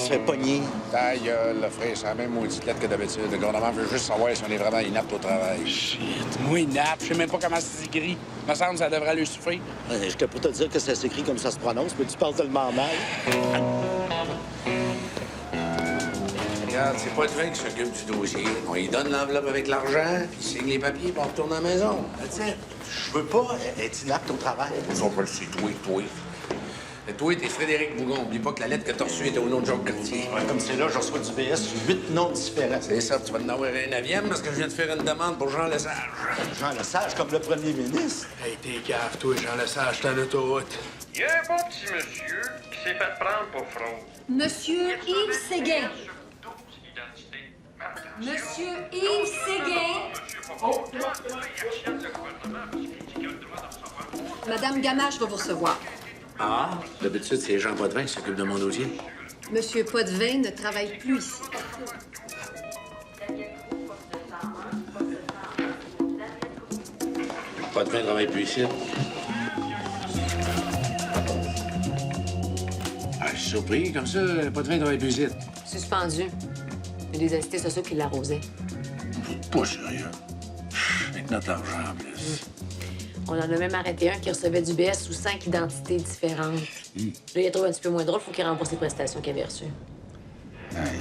se fait pogner. Ta gueule, frère, c'est la même maudite lettre que d'habitude. Le gouvernement veut juste savoir si on est vraiment inapte au travail. Shit, moi, inapte, je sais même pas comment ça s'écrit. Me semble que ça devrait lui suffire. J'étais pour te dire que ça s'écrit comme ça se prononce, mais tu parles tellement mal. Regarde, c'est pas le train qui s'occupe du dossier. On lui donne l'enveloppe avec l'argent, puis il signe les papiers, puis on retourne à la maison. Je veux pas être inapte au travail. Ils ont pas le su, toi. Et toi, t'es Frédéric Bougon. Oublie pas que la lettre que t'as reçue était au nom de Jacques Cartier. Ouais, comme c'est là, je reçois du BS, 8 noms différents. C'est ça, tu vas en avoir un 9e parce que je viens de faire une demande pour Jean Lesage. Jean Lesage, comme le premier ministre. Hey, t'es cave, toi, Jean Lesage, t'es en autoroute. Il y a un bon petit monsieur qui s'est fait prendre pour fraude. Monsieur Yves Séguin. Monsieur Yves Séguin. Madame Gamache va vous recevoir. Ah, d'habitude, c'est Jean Potvin qui s'occupe de mon dossier. Monsieur Potvin ne travaille plus ici. Potvin travaille plus ici. Ah, je suis surpris, comme ça, Potvin travaille plus ici. Suspendu. Il y a des assistés sociaux qui l'arrosaient. Pas sérieux. Avec notre argent, en plus. On en a même arrêté un qui recevait du BS sous 5 identités différentes. Là, il a trouvé un petit peu moins drôle, faut qu'il rembourse les prestations qu'il avait reçues. Aïe.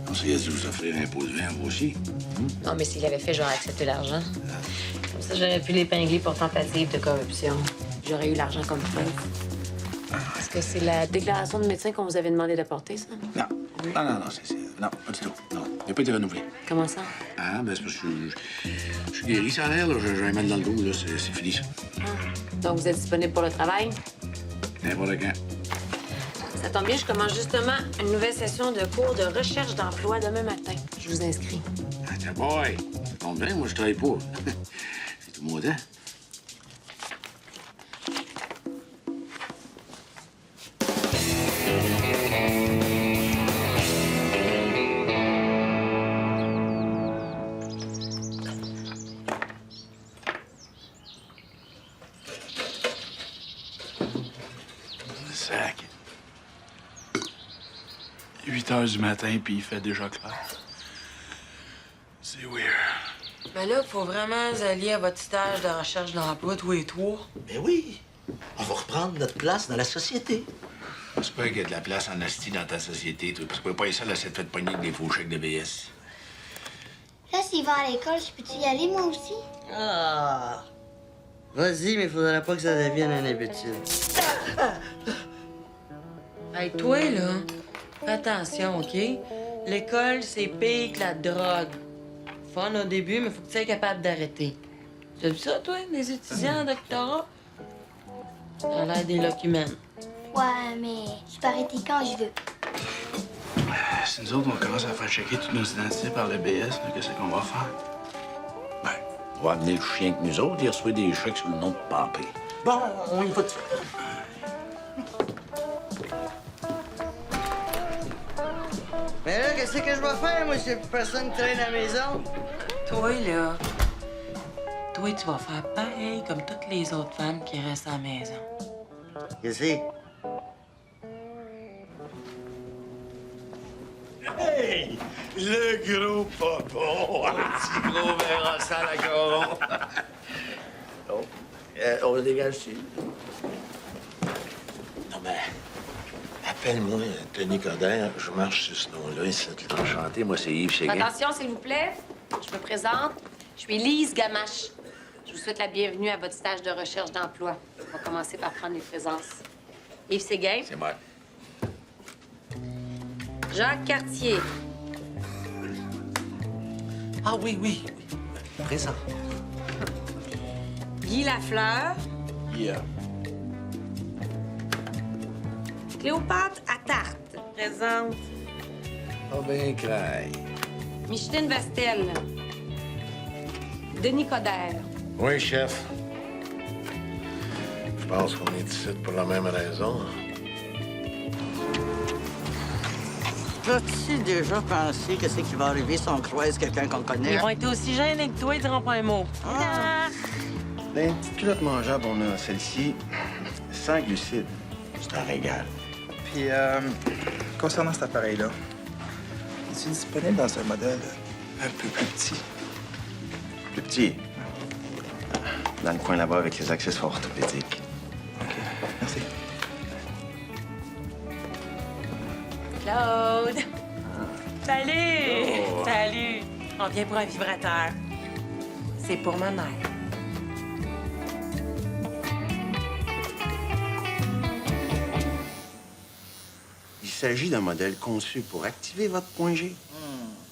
On s'est dû vous offrir un pot de vin, vous aussi. Non, mais s'il avait fait, j'aurais accepté l'argent. Comme ça, j'aurais pu l'épingler pour tentative de corruption. J'aurais eu l'argent comme preuve. Est-ce que c'est la déclaration de médecin qu'on vous avait demandé d'apporter, ça? Non, c'est... Non, pas du tout. Non, il n'a pas été renouvelé. Comment ça? Ah, ben c'est parce que je suis guéri, ça a l'air, là. J'ai un mal dans le dos, là. C'est fini, ça. Donc, vous êtes disponible pour le travail? N'importe quand. Ça tombe bien, je commence justement une nouvelle session de cours de recherche d'emploi demain matin. Je vous inscris. Ah, tiens, boy! Ça tombe bien, moi, je travaille pas. C'est tout mon temps. Sac. 8 heures du matin, puis il fait déjà clair. C'est weird. Mais là, faut vraiment vous allier à votre stage de recherche d'emploi, tous les trois. Mais oui, on va reprendre notre place dans la société. C'est pas qu'il y a de la place en asti dans ta société, toi. Parce que pas ça, là, c'est fait pogner avec des faux chèques de BS. Là, s'il va à l'école, je peux-tu y aller, moi aussi? Ah! Vas-y, mais faudrait pas que ça devienne une habitude. Hey, toi, là, fais attention, OK? L'école, c'est pire que la drogue. Fun au début, mais faut que tu sois capable d'arrêter. Tu as vu ça, toi, des étudiants en doctorat? Ça a l'air des documents. Ouais, mais je peux arrêter quand je veux. Si nous autres, on commence à faire checker toutes nos identités par le BS, là, qu'est-ce qu'on va faire? Ben, on va amener le chien que nous autres, il reçoit des chèques sous le nom de Pampé. Bon, on y va tout de suite. Mais là, qu'est-ce que je vais faire, moi, si personne traîne à la maison? Toi, là, toi, tu vas faire pareil comme toutes les autres femmes qui restent à la maison. Qu'est-ce que c'est? Hey! Le gros popo! Un petit gros verre en salle à coron. Oh. On le dégage-tu? Non, mais... Appelle-moi Tony Coderre. Je marche sur ce nom-là, ici. Enchanté, moi, c'est Yves Séguin. Attention, s'il vous plaît. Je me présente. Je suis Lise Gamache. Je vous souhaite la bienvenue à votre stage de recherche d'emploi. On va commencer par prendre les présences. Yves Séguin. C'est moi. Jacques Cartier. Ah oui. Présent. Guy Lafleur. Yeah. Cléopâtre à tarte. Présente. Ah ben, craille. Micheline Vastel. Denis Coderre. Oui, chef. Je pense qu'on est ici pour la même raison. As-tu déjà pensé qu'est-ce qui va arriver si on croise quelqu'un qu'on connaît? Ils vont être aussi gênés que toi, ils diront pas un mot. Ah. Dans une petite culotte mangeable, on a celle-ci, sans glucides. C'est un régal. Puis, concernant cet appareil-là, est-il disponible dans un modèle un peu plus petit? Plus petit. Dans le coin là-bas avec les accessoires orthopédiques. OK, merci. Claude! Salut! Salut! On vient pour un vibrateur. C'est pour ma mère. Il s'agit d'un modèle conçu pour activer votre point G.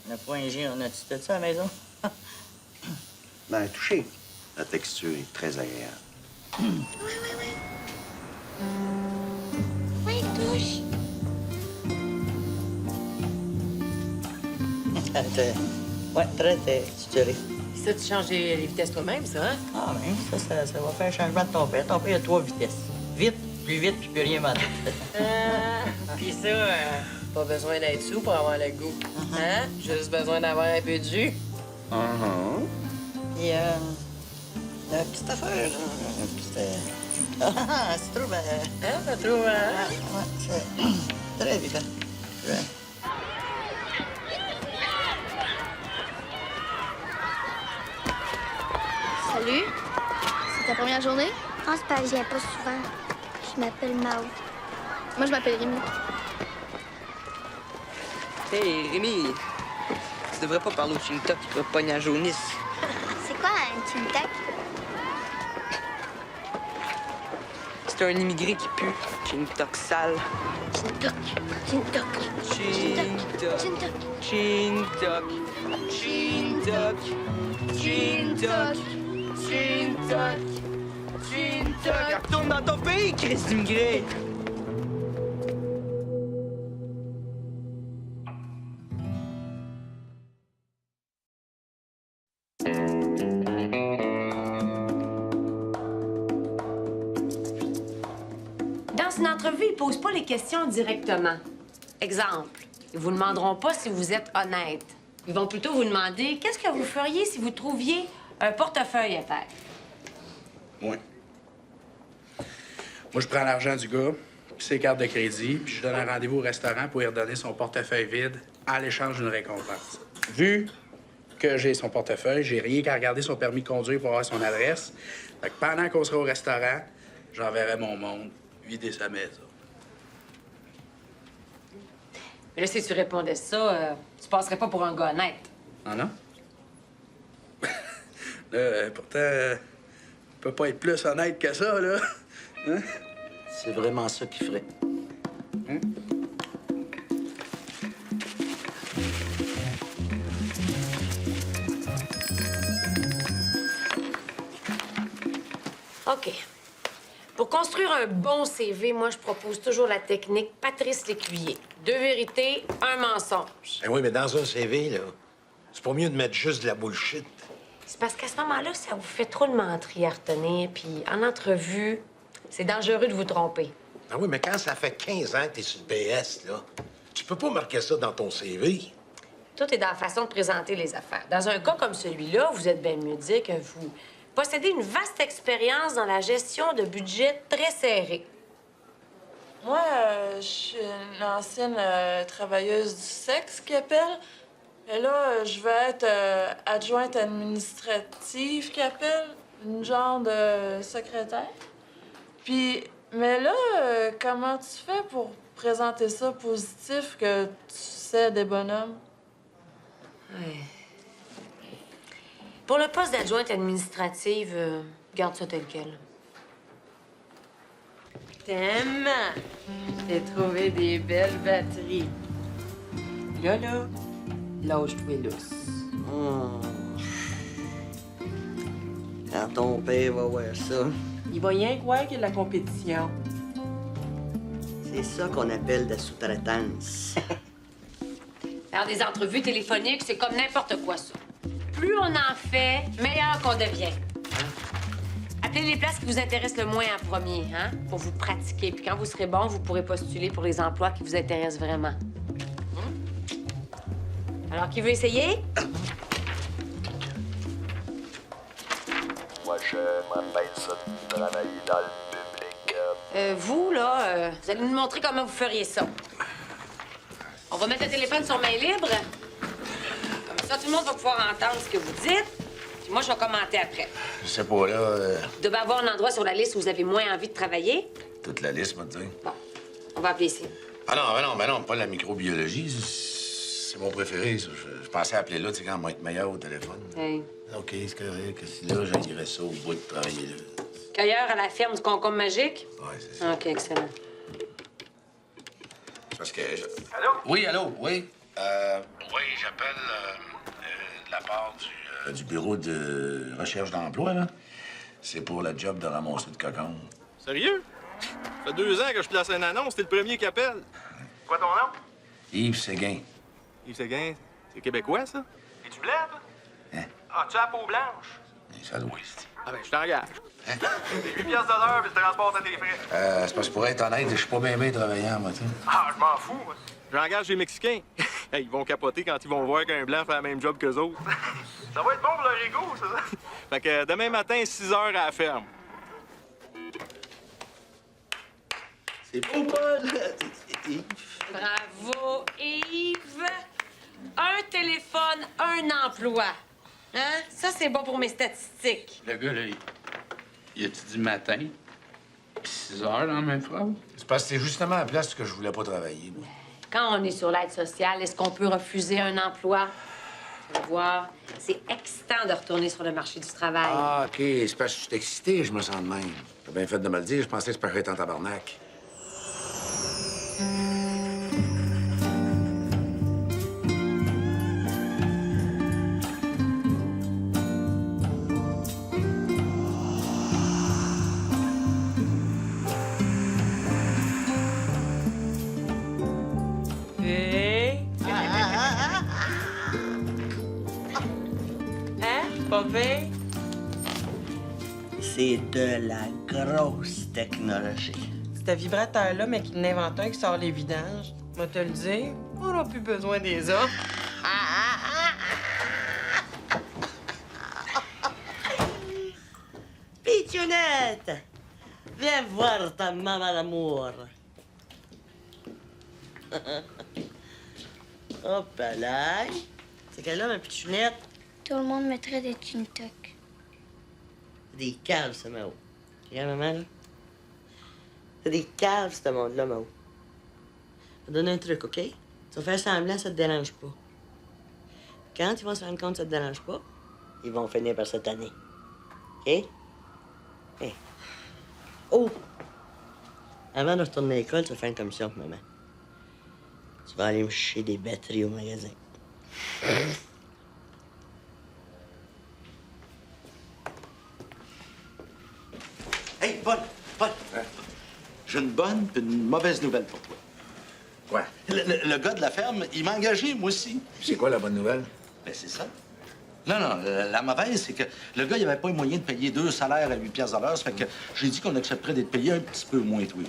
Le point G, on a-tu de ça à la maison? Ben, touchez. La texture est très agréable. Oui, touche. Ouais, très suturé. Ça, tu changes les vitesses toi-même, ça, hein? Ah, ben, ça va faire un changement de ton père. Ton père, il a 3 vitesses. Vite, plus vite, puis plus rien m'en Pis ça, pas besoin d'être sous pour avoir le goût. Hein? Juste besoin d'avoir un peu de jus. Puis, la petite affaire, là, la petite... Ah, c'est trop... Hein, pas trop, hein? Ouais, c'est très vite, hein. Ouais. Salut. C'est ta première journée? Ah, c'est pas que je viens pas souvent. Je m'appelle Mao. Moi, je m'appelle Rémi. Hey, Rémi, tu devrais pas parler au Chintok, tu vas pogner la jaunisse. C'est quoi un Chintak? C'est un immigré qui pue. Chintok sale. Chintok. Chintok. Chintok. Chintok. Chintok. Chintok. Chintok. Chintok. Retourne dans ton pays, Chris d'immigré. Dans une entrevue, ils posent pas les questions directement. Exemple, ils vous demanderont pas si vous êtes honnête. Ils vont plutôt vous demander qu'est-ce que vous feriez si vous trouviez un portefeuille à terre. Oui. Moi, je prends l'argent du gars, puis ses cartes de crédit, puis je donne un rendez-vous au restaurant pour lui redonner son portefeuille vide à l'échange d'une récompense. Vu que j'ai son portefeuille, j'ai rien qu'à regarder son permis de conduire pour avoir son adresse. Fait que pendant qu'on sera au restaurant, j'enverrai mon monde vider sa maison. Mais là, si tu répondais ça, tu passerais pas pour un gars honnête. Ah non? Là, pourtant, on peut pas être plus honnête que ça, là. Hein? C'est vraiment ça qu'il ferait. Hein? OK. Pour construire un bon CV, moi, je propose toujours la technique Patrice Lécuyer. 2 vérités, 1 mensonge. Ben oui, mais dans un CV, là, c'est pas mieux de mettre juste de la bullshit. C'est parce qu'à ce moment-là, ça vous fait trop de menteries à retenir. Puis en entrevue, c'est dangereux de vous tromper. Ben oui, mais quand ça fait 15 ans que t'es sur le PS, là, tu peux pas marquer ça dans ton CV. Tout est dans la façon de présenter les affaires. Dans un cas comme celui-là, vous êtes bien mieux de dire que vous possédez une vaste expérience dans la gestion de budget très serré. Moi, je suis une ancienne travailleuse du sexe qui appelle. Et là, je vais être adjointe administrative qui appelle, une genre de secrétaire. Puis, mais là, comment tu fais pour présenter ça positif que tu sais des bonhommes? Ouais. Pour le poste d'adjointe administrative, garde ça tel quel. T'aimes? J'ai trouvé des belles batteries. Là, lâche-toi lousse. Quand ton père va voir ça, Il va rien croire qu'il y a de la compétition. c'est ça qu'on appelle de la sous-traitance. Faire des entrevues téléphoniques, c'est comme n'importe quoi, ça. Plus on en fait, meilleur qu'on devient. Appelez les places qui vous intéressent le moins en premier, hein, pour vous pratiquer. Puis quand vous serez bon, vous pourrez postuler pour les emplois qui vous intéressent vraiment. Alors, qui veut essayer? Moi, j'aimerais bien ça de travailler dans le public. Vous, là, vous allez nous montrer comment vous feriez ça. On va mettre le téléphone sur main libre. Comme ça, tout le monde va pouvoir entendre ce que vous dites. Puis moi, je vais commenter après. Je sais pas, là. Vous devez avoir un endroit sur la liste où vous avez moins envie de travailler. Toute la liste, moi, tu sais. Bon, on va appeler ici. Ah non, ben non, pas la microbiologie. C'est mon préféré, ça. Je pensais appeler là, tu sais, quand on va être meilleur au téléphone. Hey. OK, c'est correct. Que si là, j'aillerais ça au bout de travailler là. Cueilleur à la ferme du concombre magique? Ouais, c'est ça. OK, excellent. Parce que... Allô? Oui, allô, oui. Oui, j'appelle de la part du bureau de recherche d'emploi, là. C'est pour le job de ramasser de cocon. Sérieux? Ça fait 2 ans que je place une annonce, t'es le premier qui appelle. Quoi ton nom? Yves Séguin. Yves Séguin, c'est québécois, ça? Es-tu bled? Hein? Ah, tu as la peau blanche? Ça doit être. Ah ben, je t'engage. Hein? C'est 8 piastres de l'heure, puis le transport à tes frais. C'est parce que pour être honnête, je suis pas bien travaillant, moi, tu sais. Ah, je m'en fous, moi. J'engage les Mexicains. Hey, ils vont capoter quand ils vont voir qu'un blanc fait la même job qu'eux autres. Ça va être bon pour leur ego, ça. Fait que demain matin, 6 heures à la ferme. C'est beau, Paul. Bravo, Yves. Un téléphone, un emploi. Hein? Ça, c'est bon pour mes statistiques. Le gars, là, il a-tu dit matin? Puis 6 heures dans la même phrase? C'est parce que c'est justement à la place que je voulais pas travailler, moi. Quand on est sur l'aide sociale, est-ce qu'on peut refuser un emploi? Vous allez voir, c'est excitant de retourner sur le marché du travail. Ah, OK. C'est parce que je suis excité, je me sens de même. T'as bien fait de me le dire. Je pensais que c'est parce que j'étais en tabarnak. Hey! Hein? Pas pire? C'est de la grosse technologie. C'est un vibrateur-là, mais qui n'invente un qui sort les vidanges. Moi, te le dire, on n'a plus besoin des hommes. Pitchounette! Viens voir ta maman d'amour. Hop là. C'est quelle là, ma pitchounette? Tout le monde me traite d'être une toque. C'est des caves, ça, Mao. Regarde, maman, là. C'est des caves, ce monde-là, Mao. Je vais te donner un truc, OK? Tu vas faire semblant, ça te dérange pas. Quand ils vont se rendre compte que ça te dérange pas, ils vont finir par cette année. OK? Hey. Oh! Avant de retourner à l'école, tu vas faire une commission pour maman. Tu vas aller me chercher des batteries au magasin. Hey, Paul. J'ai une bonne et une mauvaise nouvelle pour toi. Quoi? Le gars de la ferme, il m'a engagé, moi aussi. C'est quoi la bonne nouvelle? Ben, c'est ça. Non, la mauvaise, c'est que le gars, il avait pas les moyens de payer 2 salaires à 8 piastres de l'heure. Ça fait que j'ai dit qu'on accepterait d'être payé un petit peu moins, toi.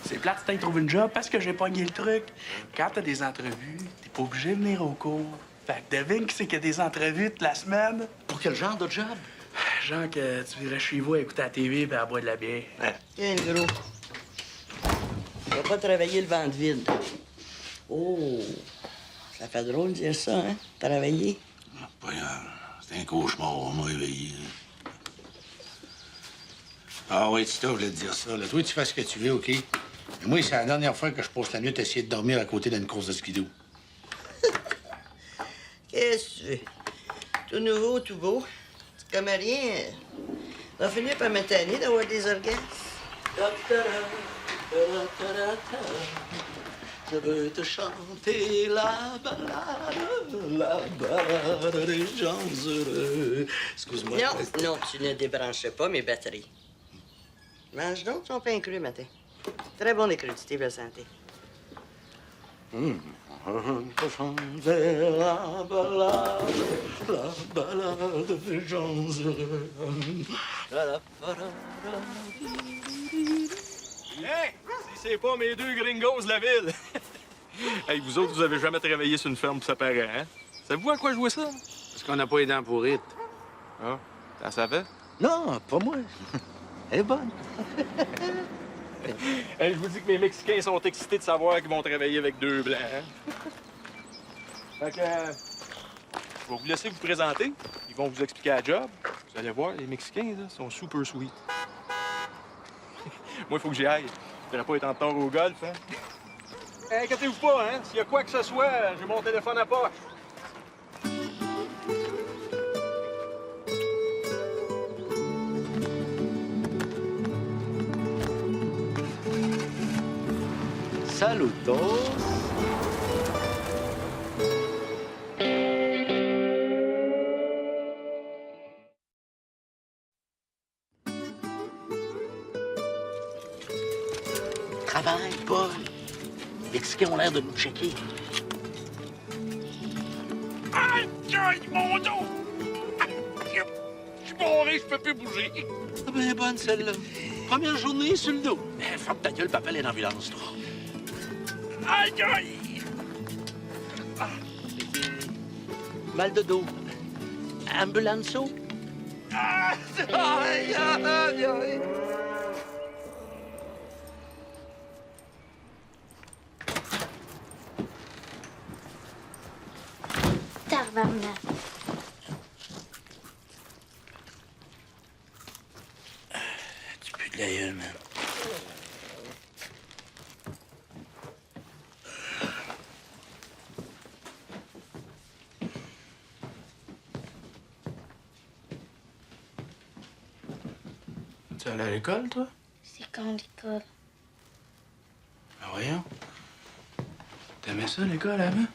C'est plate, t'as trouvé une job parce que j'ai pogné le truc. Quand t'as des entrevues, t'es pas obligé de venir au cours. Fait que devine qui c'est qui a des entrevues toute la semaine. Pour quel genre de job? Genre que tu virais chez vous à écouter la TV et à boire de la bière. Tiens, gros. Tu vas pas travailler le ventre vide. Oh! Ça fait drôle de dire ça, hein? Travailler. Pas grave. C'est un cauchemar, on m'a réveillé. Ah oui, Tita, je voulais te dire ça. Là. Toi, tu fais ce que tu veux, OK? Mais moi, c'est la dernière fois que je passe la nuit à essayer de dormir à côté d'une course de skidoo. Qu'est-ce que tu veux? Tout nouveau, tout beau. C'est comme rien. On va finir par me tanner d'avoir des orgasmes. Je veux te chanter la balade des gens heureux. Excuse-moi. Non, tu ne débranches pas mes batteries. Mange donc ton pain cru matin. Très bon des crudités pour la santé. Je te chanter la balade des gens heureux. Hey! Si c'est pas mes 2 gringos de la ville! Hey, vous autres, vous avez jamais travaillé sur une ferme pour ça paraît, hein? Savez-vous à quoi je vois ça? qu'on n'a pas les dents pourrites. Ah, ça savait? Non, pas moi. Elle est bonne. Hey, je vous dis que mes Mexicains sont excités de savoir qu'ils vont travailler avec deux Blancs. Hein? Fait que... je vais vous laisser vous présenter. Ils vont vous expliquer la job. Vous allez voir, les Mexicains, là, sont super sweet. Moi, il faut que j'y aille. Je devrais pas être en retard au golf, hein? Hey, inquiétez-vous pas, hein? S'il y a quoi que ce soit, j'ai mon téléphone à poche. Saludos. Travaille, Paul. Les Mexicains ont l'air de nous checker. Aïe, aïe, mon dos! Je suis bourré, je peux plus bouger. Ah ben, bonne celle-là. Première journée sur le dos. Mais ferme ta gueule, papa, une ambulance, toi. Aïe, aïe! Mal de dos. Ambulanceau. Aïe, aïe, aïe! Tabarnak. Tu pues de la gueule, man. Tu allais à l'école, toi? C'est quand l'école? Ben voyons. T'aimais ça, l'école, avant?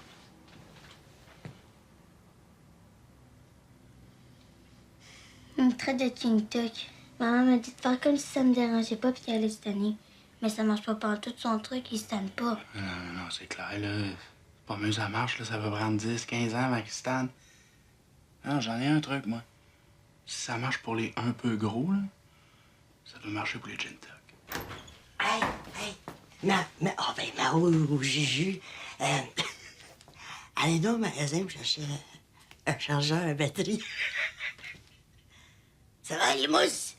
On me traite de King-Tuck. Maman m'a dit de faire comme si ça me dérangeait pas puis qu'elle allait se tanner. Mais ça marche pas partout, son truc, il se tanne pas. Non, c'est clair, là. C'est pas mieux ça marche, là. Ça va prendre 10, 15 ans avant qu'il se tanne. Non, j'en ai un truc, moi. Si ça marche pour les un peu gros, là, ça doit marcher pour les gin tuck. Hey, Mao, Juju, allez donc au magasin me chercher un chargeur à batterie. Ça va, les mousses?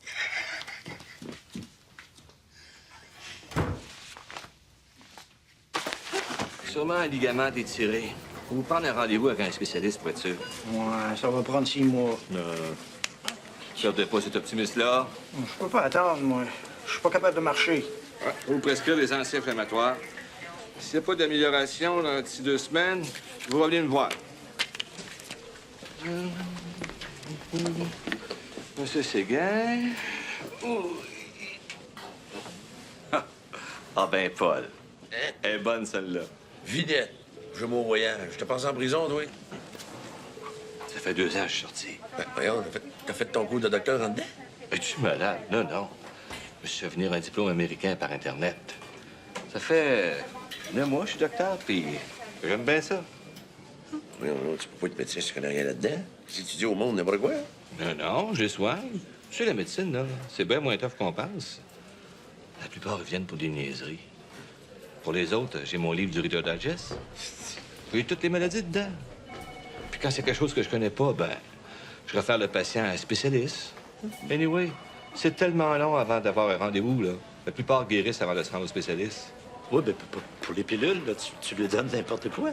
Sûrement un ligament étiré. Faut vous prendre un rendez-vous avec un spécialiste pour être sûr. Ouais, ça va prendre 6 mois. Perdez pas cet optimisme-là. Je peux pas attendre, moi. Je suis pas capable de marcher. Ouais, vous prescrire des anti-inflammatoires. S'il n'y a pas d'amélioration dans d'ici 2 semaines, vous revenez me voir. Monsieur Séguin. Ah ben, Paul. Elle est bonne, celle-là. Vidette. Je vais au voyage. Je te passe en prison, toi? Ça fait 2 ans que je suis sorti. Ben, voyons, t'as fait ton cours de docteur en dedans? Es-tu malade? Non. Je me suis fait venir un diplôme américain par Internet. Ça fait 9 mois que je suis docteur, puis j'aime bien ça. Voyons, tu peux pas être médecin si tu connais rien là-dedans. Si tu dis au monde n'importe quoi. Non, je les soigne. Tu sais, la médecine, là, c'est bien moins tough qu'on pense. La plupart viennent pour des niaiseries. Pour les autres, j'ai mon livre du Reader Digest. J'ai toutes les maladies dedans. Puis quand c'est quelque chose que je connais pas, ben, je réfère le patient à un spécialiste. Anyway, c'est tellement long avant d'avoir un rendez-vous, là. La plupart guérissent avant de se rendre au spécialiste. Oui, ben pour les pilules, là, tu lui donnes n'importe quoi.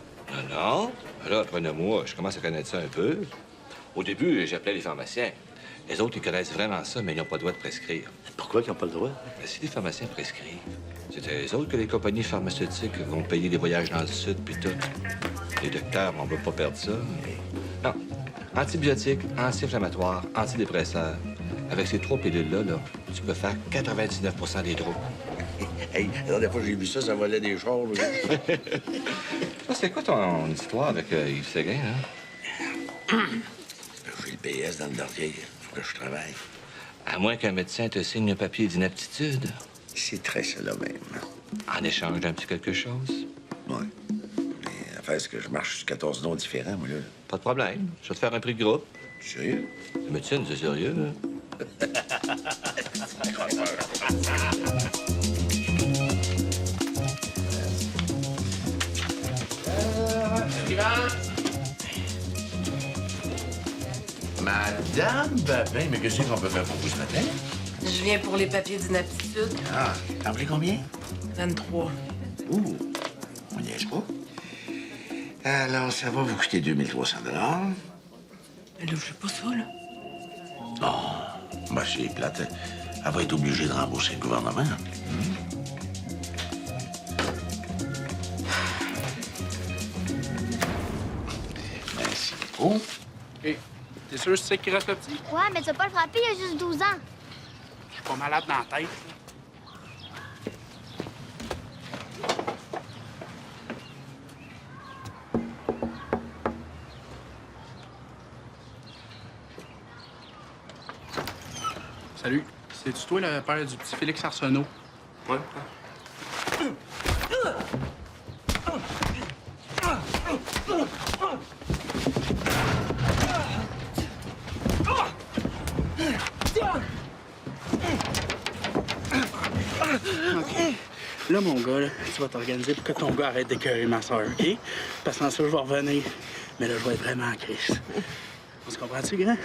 Non. Là, après 9 mois, je commence à connaître ça un peu. Au début, j'appelais les pharmaciens. Les autres, ils connaissent vraiment ça, mais ils n'ont pas le droit de prescrire. Pourquoi ils n'ont pas le droit? Ben, si les pharmaciens prescrivent, c'est à eux autres que les compagnies pharmaceutiques vont payer des voyages dans le sud, puis tout. Les docteurs, on ne veut pas perdre ça. Non. Antibiotiques, anti-inflammatoires, antidépresseurs. Avec ces 3 pilules-là, là, tu peux faire 99% des troubles. Hey, la dernière fois que j'ai vu ça, ça volait des chars. C'est quoi ton histoire avec Yves Séguin, hein? J'ai le PS dans le dentier. Faut que je travaille. À moins qu'un médecin te signe un papier d'inaptitude. C'est très cela même. En échange d'un petit quelque chose? Oui. Mais la fait, c'est que je marche sur 14 noms différents, moi, là. Pas de problème. Je vais te faire un prix de groupe. Sérieux? La médecine, c'est sérieux, hein? Madame Babin, mais qu'est-ce qu'on peut faire pour vous ce matin? Je viens pour les papiers d'inaptitude. Ah, t'en voulais combien? 23. Ouh, on n'y est pas. Alors, ça va vous coûter 2300 $. Mais là, je sais pas ça, là. Non, ben c'est plate. Elle va être obligée de rembourser le gouvernement. Merci beaucoup. Hé, t'es sûr que c'est ça qui reste le petit? Ouais, mais tu vas pas le frapper, il a juste 12 ans. Je suis pas malade dans la tête. Salut. C'est-tu toi le père du petit Félix Arsenault? Ouais. OK. Là, mon gars, là, tu vas t'organiser pour que ton gars arrête d'écœurer ma soeur, OK? Parce que sans ça, je vais revenir. Mais là, je vais être vraiment en crise. On se comprend-tu, grand?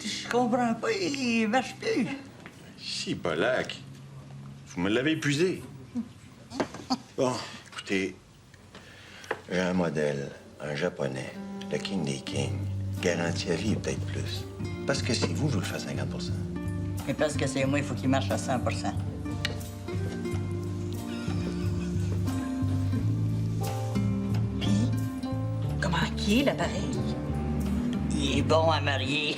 Je comprends pas, il marche plus. Si, Polak. Vous me l'avez épuisé. Bon, Écoutez, j'ai un modèle, un japonais, le king des kings, garantie à vie et peut-être plus. Parce que c'est vous, je vous le fais à 50 %. Mais parce que c'est moi, il faut qu'il marche à 100 %. Puis, comment qui est l'appareil? Il est bon à marier.